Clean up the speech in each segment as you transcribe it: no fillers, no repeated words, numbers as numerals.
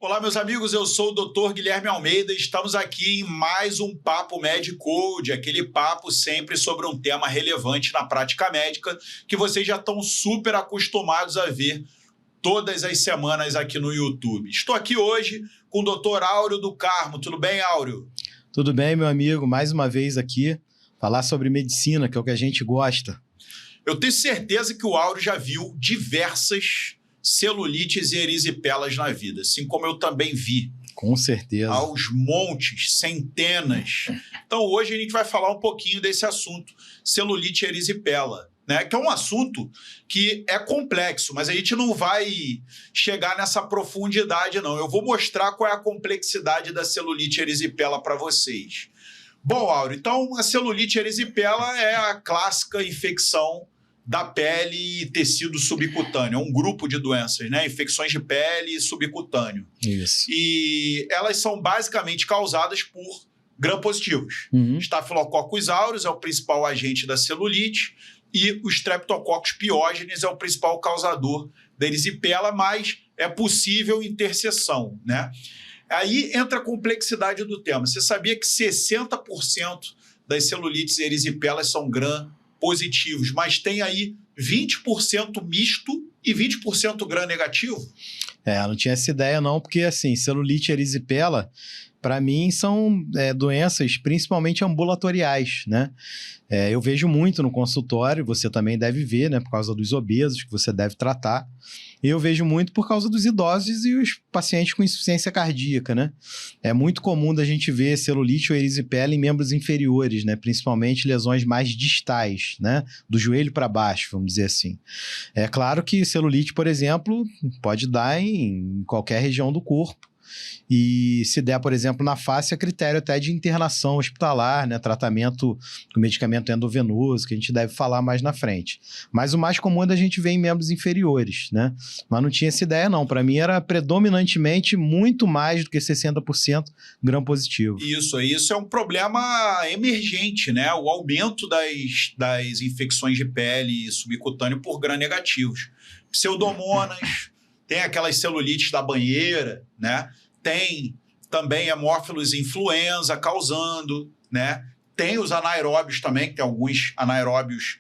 Olá, meus amigos, eu sou o Dr. Guilherme Almeida e estamos aqui em mais um Papo Med-Code, aquele papo sempre sobre um tema relevante na prática médica que vocês já estão super acostumados a ver todas as semanas aqui no YouTube. Estou aqui hoje com o Dr. Áureo do Carmo. Tudo bem, Áureo? Tudo bem, meu amigo? Mais uma vez aqui, falar sobre medicina, que é o que a gente gosta. Eu tenho certeza que o Áureo já viu diversas celulites e erisipelas na vida, assim como eu também vi. Com certeza. Aos montes, centenas. Então hoje a gente vai falar um pouquinho desse assunto, celulite e erisipela, né? Que é um assunto que é complexo, mas a gente não vai chegar nessa profundidade, não. Eu vou mostrar qual é a complexidade da celulite e erisipela para vocês. Bom, Áureo, então a celulite e erisipela é a clássica infecção da pele e tecido subcutâneo. É um grupo de doenças, né? Infecções de pele e subcutâneo. Isso. E elas são basicamente causadas por gram-positivos. Staphylococcus aureus é o principal agente da celulite e o Streptococcus pyogenes é o principal causador da erisipela, mas é possível interseção, né? Aí entra a complexidade do tema. Você sabia que 60% das celulites e erisipelas são gram-positivos, mas tem aí 20% misto e 20% gram-negativo? Não tinha essa ideia não, porque assim, celulite e erisipela, para mim, são doenças principalmente ambulatoriais, né? Eu vejo muito no consultório, você também deve ver, né? Por causa dos obesos que você deve tratar. Eu vejo muito por causa dos idosos e os pacientes com insuficiência cardíaca, né? É muito comum da gente ver celulite ou erisipela em membros inferiores, né? Principalmente lesões mais distais, né? Do joelho para baixo, vamos dizer assim. É claro que celulite, por exemplo, pode dar em qualquer região do corpo. E se der, por exemplo, na face, é critério até de internação hospitalar, né? Tratamento com medicamento endovenoso, que a gente deve falar mais na frente. Mas o mais comum é da gente ver em membros inferiores, né? Mas não tinha essa ideia, não. Para mim era predominantemente muito mais do que 60% gram-positivo. Isso é um problema emergente, né? O aumento das infecções de pele subcutânea por gram-negativos. Pseudomonas, tem aquelas celulites da banheira, né? Tem também hemófilos influenza causando, né? Tem os anaeróbios também, que tem alguns anaeróbios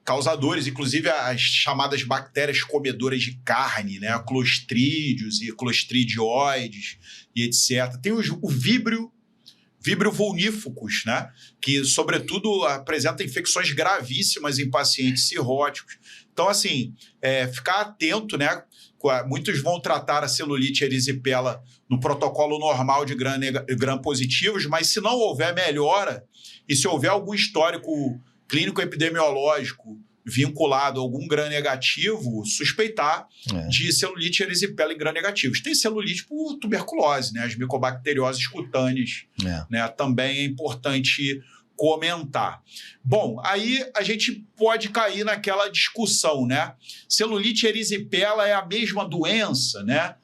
causadores, inclusive as chamadas bactérias comedoras de carne, né? Clostrídios e clostridioides e etc. Tem o Vibrio vulníficos, né? Que, sobretudo, apresenta infecções gravíssimas em pacientes cirróticos. Então, assim, ficar atento, né? Muitos vão tratar a celulite e erisipela no protocolo normal de gram-positivos, mas se não houver melhora e se houver algum histórico clínico epidemiológico vinculado a algum gram-negativo, suspeitar de celulite e erisipela em gram-negativos. Tem celulite por tuberculose, né? As micobacterioses cutâneas, né? Também é importante comentar. Bom, aí a gente pode cair naquela discussão, né? Celulite e erisipela é a mesma doença, né?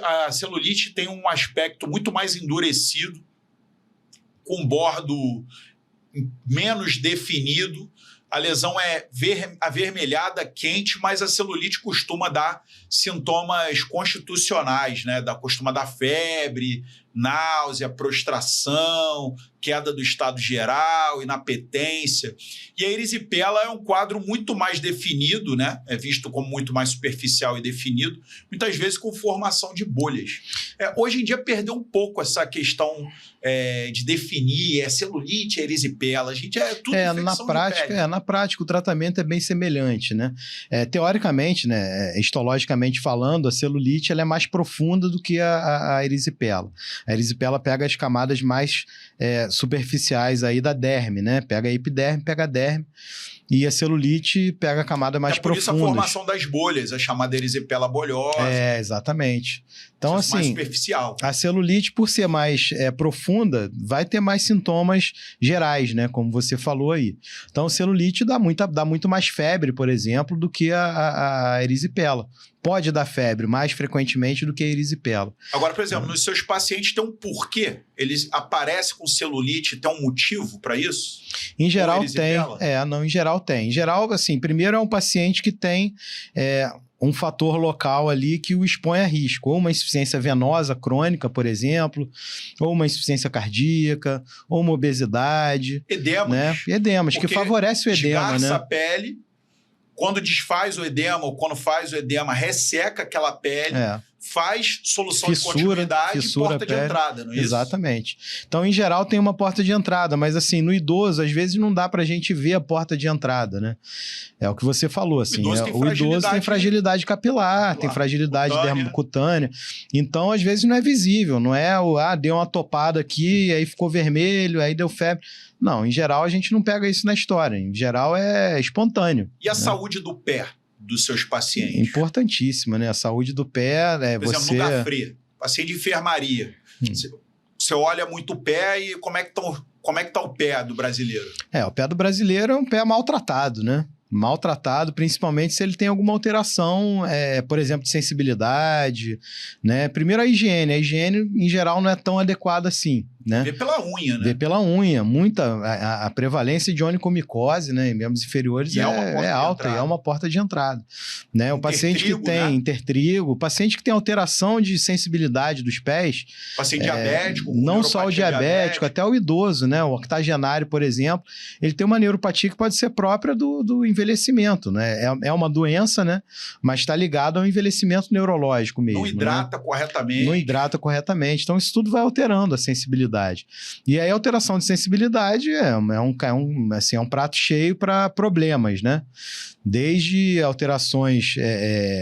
A celulite tem um aspecto muito mais endurecido, com bordo menos definido. A lesão é avermelhada, quente, mas a celulite costuma dar sintomas constitucionais, né? Costuma dar febre, náusea, prostração, queda do estado geral, inapetência. E a erisipela é um quadro muito mais definido, né? É visto como muito mais superficial e definido, muitas vezes com formação de bolhas. Hoje em dia perdeu um pouco essa questão de definir, celulite, erisipela. A gente tudo infecção de pele. Na prática, o tratamento é bem semelhante, né? Teoricamente, né, histologicamente falando, a celulite ela é mais profunda do que a erisipela. A erisipela pega as camadas mais superficiais aí da derme, né? Pega a epiderme, pega a derme. E a celulite pega a camada mais profunda. Por isso a formação das bolhas, a chamada erisipela bolhosa. Exatamente. Então, assim, mais superficial. A celulite, por ser mais profunda, vai ter mais sintomas gerais, né? Como você falou aí. Então, a celulite dá muito mais febre, por exemplo, do que a erisipela. Pode dar febre mais frequentemente do que a erisipela. Agora, por exemplo, nos seus pacientes tem um porquê? Eles aparecem com celulite, tem um motivo para isso? Em geral tem. Em geral tem. Em geral, assim, primeiro é um paciente que tem um fator local ali que o expõe a risco, ou uma insuficiência venosa crônica, por exemplo, ou uma insuficiência cardíaca, ou uma obesidade. Edemas. Né? Edemas, que favorece o edema, né? A pele, quando desfaz o edema, ou quando faz o edema, resseca aquela pele, faz solução de continuidade e porta de entrada, não é isso? Exatamente. Então, em geral, tem uma porta de entrada, mas assim, no idoso, às vezes não dá pra gente ver a porta de entrada, né? É o que você falou, assim. O idoso tem fragilidade capilar, tem fragilidade dermocutânea. Então, às vezes, não é visível, não é deu uma topada aqui, aí ficou vermelho, aí deu febre. Não, em geral, a gente não pega isso na história. Em geral, é espontâneo. E a saúde do pé dos seus pacientes? Importantíssima, né? A saúde do pé... Por exemplo, no GAFRE, paciente de enfermaria. Você olha muito o pé e como é que tá o pé do brasileiro? O pé do brasileiro é um pé maltratado, né? Maltratado, principalmente se ele tem alguma alteração, por exemplo, de sensibilidade, né? Primeiro a higiene. A higiene, em geral, não é tão adequada assim, né? Vê pela unha, né? Vê pela unha. A prevalência de onicomicose, né, em membros inferiores é alta e é uma porta de entrada. Né? O paciente que tem intertrigo, o paciente que tem alteração de sensibilidade dos pés... Paciente diabético. Não só o diabético, até o idoso, né? O octogenário, por exemplo, ele tem uma neuropatia que pode ser própria do envelhecimento, né? É uma doença, né? Mas está ligado ao envelhecimento neurológico mesmo. Não hidrata corretamente. Não hidrata corretamente. Então, isso tudo vai alterando a sensibilidade. E aí, a alteração de sensibilidade é um prato cheio para problemas, né? Desde alterações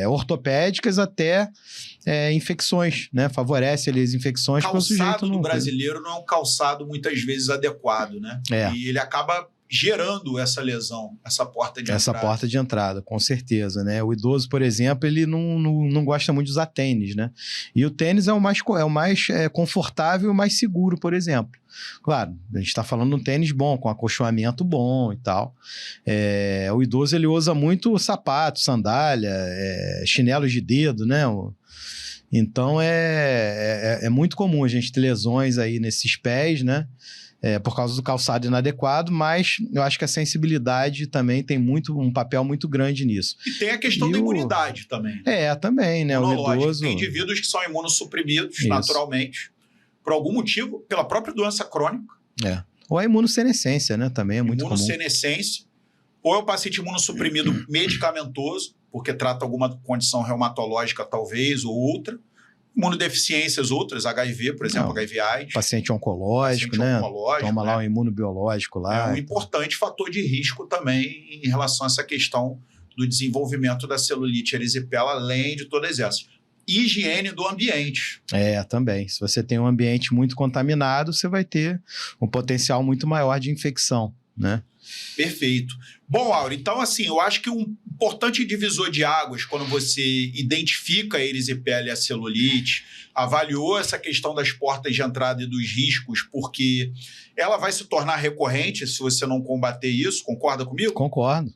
ortopédicas até infecções, né? Favorece ali as infecções. O calçado do brasileiro não é um calçado muitas vezes adequado, né? E ele acaba gerando essa lesão, essa porta de entrada. Essa porta de entrada, com certeza, né? O idoso, por exemplo, ele não gosta muito de usar tênis, né? E o tênis é o mais confortável e mais seguro, por exemplo. Claro, a gente está falando de um tênis bom, com acolchoamento bom e tal. O idoso, ele usa muito sapato, sandália, chinelos de dedo, né? Então, é muito comum a gente ter lesões aí nesses pés, né? Por causa do calçado inadequado, mas eu acho que a sensibilidade também tem um papel muito grande nisso. E tem a questão da imunidade também. Também, né? O idoso... Tem indivíduos que são imunossuprimidos naturalmente, por algum motivo, pela própria doença crônica. Ou a imunossenescência, né? Também é muito comum. Imunossenescência. Ou é o paciente imunossuprimido medicamentoso, porque trata alguma condição reumatológica talvez, ou outra. Imunodeficiências outras, HIV, por exemplo, HIV/AIDS. Paciente oncológico, né? Toma lá um imunobiológico lá. É um importante fator de risco também em relação a essa questão do desenvolvimento da celulite erisipela, além de todas essas. Higiene do ambiente. Também. Se você tem um ambiente muito contaminado, você vai ter um potencial muito maior de infecção, né? Perfeito. Bom, Áureo, então assim, eu acho que um importante divisor de águas quando você identifica a erisipela e a celulite, avaliou essa questão das portas de entrada e dos riscos, porque ela vai se tornar recorrente se você não combater isso, concorda comigo? Concordo.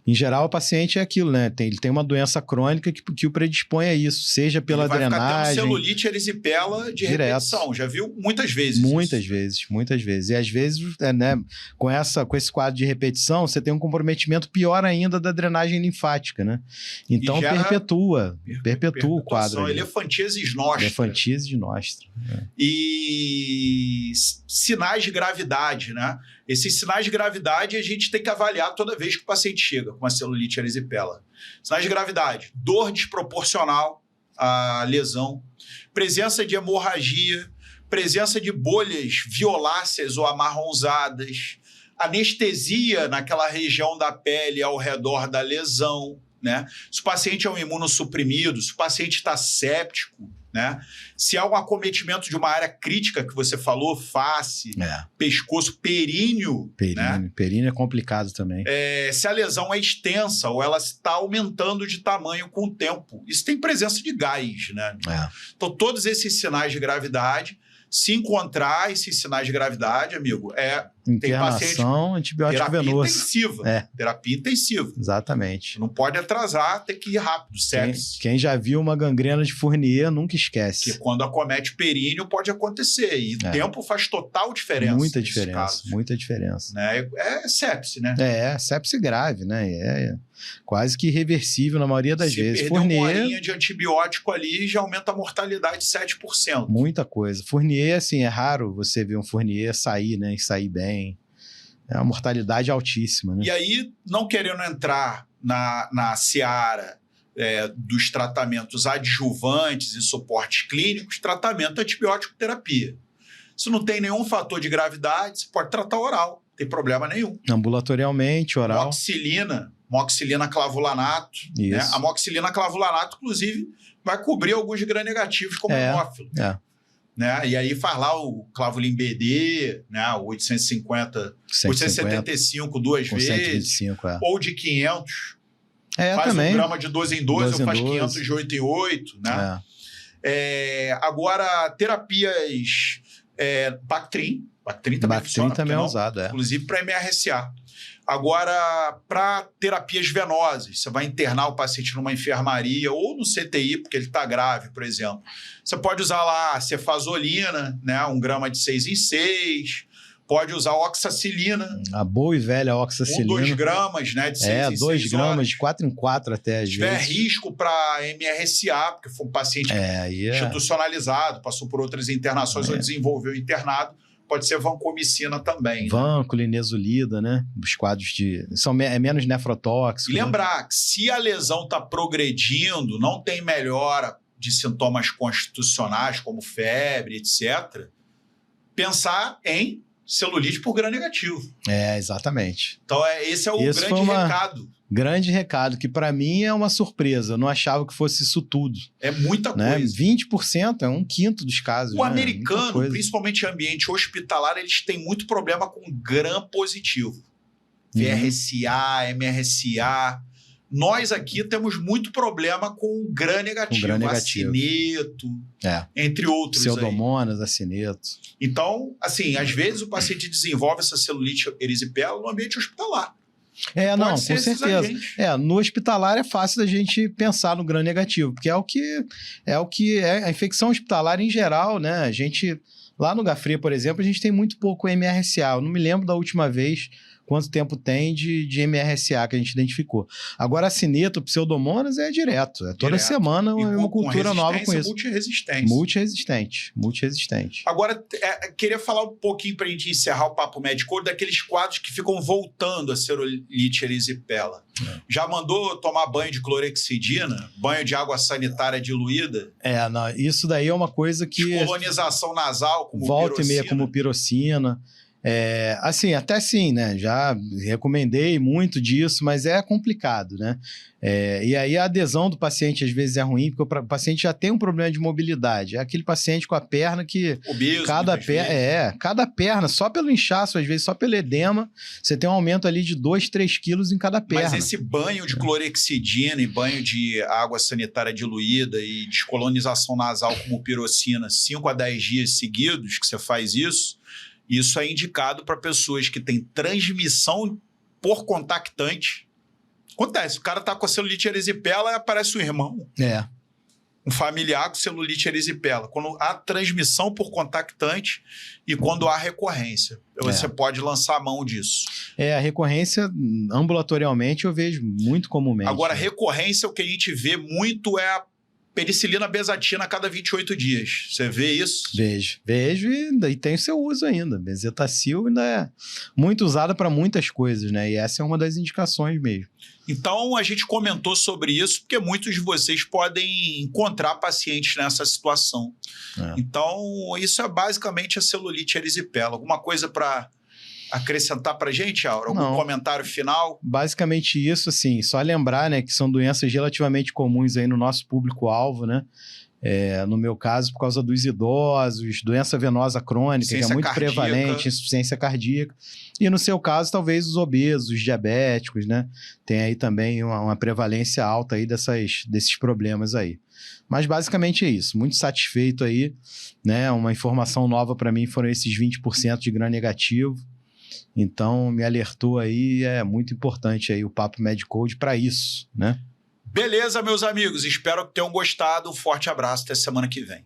Em geral, o paciente é aquilo, né? Ele tem uma doença crônica que o predispõe a isso, seja pela drenagem... Ele vai ficar tendo celulite erisipela de repetição, já viu? Muitas vezes. Muitas vezes. E às vezes, né, com esse quadro de repetição, você tem um comprometimento pior ainda da drenagem linfática, né? Então, perpetua o quadro. Elefantíase nostra. Elefantíase nostra. E sinais de gravidade, né? Esses sinais de gravidade a gente tem que avaliar toda vez que o paciente chega com a celulite erisipela. Sinais de gravidade: dor desproporcional à lesão, presença de hemorragia, presença de bolhas violáceas ou amarronzadas, anestesia naquela região da pele ao redor da lesão, né? Se o paciente é um imunossuprimido, se o paciente está séptico, né? Se há um acometimento de uma área crítica que você falou, face, pescoço, períneo. Né? Períneo é complicado também. Se a lesão é extensa ou ela está aumentando de tamanho com o tempo. Isso tem presença de gás, né? Então, todos esses sinais de gravidade, se encontrar esses sinais de gravidade, amigo, é Internação, antibiótico terapia venoso. intensiva. Terapia intensiva. Exatamente. Não pode atrasar, tem que ir rápido, sepsis. Quem já viu uma gangrena de Fournier nunca Porque esquece. quando acomete o períneo pode acontecer. E o tempo faz total diferença. Muita nesses diferença, casos, muita diferença. né? É sepse, né? Sepse grave, né? É quase que irreversível na maioria das vezes. Se perder uma Fournier, horinha de antibiótico ali, já aumenta a mortalidade 7%. muita coisa. Fournier, assim, é raro você ver um Fournier sair, né? E sair bem. É uma mortalidade altíssima, né? E aí, não querendo entrar na seara dos tratamentos adjuvantes e suportes clínicos, tratamento antibiótico-terapia. Se não tem nenhum fator de gravidade, você pode tratar oral, não tem problema nenhum. Ambulatorialmente, oral. Moxilina clavulanato. Né? Isso. A moxilina clavulanato, inclusive, vai cobrir alguns gram-negativos como hemófilo. Né? E aí faz lá o Clavulin BD, né? O 875 duas vezes, 125, ou de 500. Faz também. 1 grama de 12 em 12, ou faz 500 de 8 em 8. Né? Agora, terapias Bactrim. Bactrim também funciona. Bactrim também é usado, Inclusive para MRSA. Agora, para terapias venosas, você vai internar o paciente numa enfermaria ou no CTI, porque ele está grave, por exemplo. Você pode usar lá cefazolina, né, 1 grama de 6 em 6. Pode usar oxacilina. A boa e velha oxacilina. 2 gramas, né, de 6 em 6 2 gramas, horas. de 4 em 4 até, às Se tiver vezes. risco para MRSA, porque foi um paciente institucionalizado, passou por outras internações ou desenvolveu internado, pode ser vancomicina também. Vanco, linezolida, né? Os quadros é menos nefrotóxico. E lembrar que se a lesão está progredindo, não tem melhora de sintomas constitucionais, como febre, etc., pensar em celulite por gram-negativo. Exatamente. Então, esse é o grande recado. Grande recado, que para mim é uma surpresa. Eu não achava que fosse isso tudo. É muita né? coisa. 20% é 1/5 dos casos. O americano, principalmente em ambiente hospitalar, eles têm muito problema com gram positivo. VRSA, MRSA. Nós aqui temos muito problema com gram negativo. Acineto, entre outros. Pseudomonas, acineto. Então, assim, às vezes o paciente desenvolve essa celulite erisipela no ambiente hospitalar. Não, com certeza. No hospitalar é fácil da gente pensar no gram negativo, porque é o que é a infecção hospitalar em geral, né? A gente, lá no Gafre, por exemplo, a gente tem muito pouco MRSA. Eu não me lembro da última vez quanto tempo tem de MRSA que a gente identificou. Agora, acineto, pseudomonas é direto. Toda semana uma cultura nova com isso. Multiresistente. Agora, queria falar um pouquinho para a gente encerrar o Papo Médico daqueles quadros que ficam voltando a celulite erisipela. Já mandou tomar banho de clorexidina? Banho de água sanitária diluída? Não, isso daí é uma coisa que... Descolonização nasal, como volta e meia, como pirocina. Assim, até sim, né? Já recomendei muito disso, mas é complicado, né? E aí a adesão do paciente às vezes é ruim, porque o paciente já tem um problema de mobilidade. É aquele paciente com a perna que... Obeso, cada perna, só pelo inchaço, às vezes só pelo edema, você tem um aumento ali de 2, 3 quilos em cada perna. Mas esse banho de clorexidina e banho de água sanitária diluída e descolonização nasal como pirocina, 5 a 10 dias seguidos que você faz isso é indicado para pessoas que têm transmissão por contactante. Acontece, o cara tá com a celulite erisipela e aparece o irmão. Um familiar com celulite erisipela. Quando há transmissão por contactante e quando há recorrência. Você pode lançar a mão disso. A recorrência, ambulatorialmente, eu vejo muito comumente. Agora, recorrência, o que a gente vê muito é a penicilina bezatina a cada 28 dias. Você vê isso? Vejo e tem o seu uso ainda. Bezetacil ainda é muito usada para muitas coisas, né? E essa é uma das indicações mesmo. Então, a gente comentou sobre isso porque muitos de vocês podem encontrar pacientes nessa situação. Então, isso é basicamente a celulite erisipela. Alguma coisa para acrescentar para a gente, Aura? Algum comentário final? Basicamente isso, assim, só lembrar, né, que são doenças relativamente comuns aí no nosso público-alvo, né? No meu caso, por causa dos idosos, doença venosa crônica, que é muito prevalente, insuficiência cardíaca. E no seu caso, talvez os obesos, os diabéticos, né? Tem aí também uma prevalência alta aí desses problemas aí. Mas basicamente é isso. Muito satisfeito aí, né? Uma informação nova para mim foram esses 20% de gram negativo. Então, me alertou aí, é muito importante aí o Papo MedCode para isso, né? Beleza, meus amigos. Espero que tenham gostado. Um forte abraço. Até semana que vem.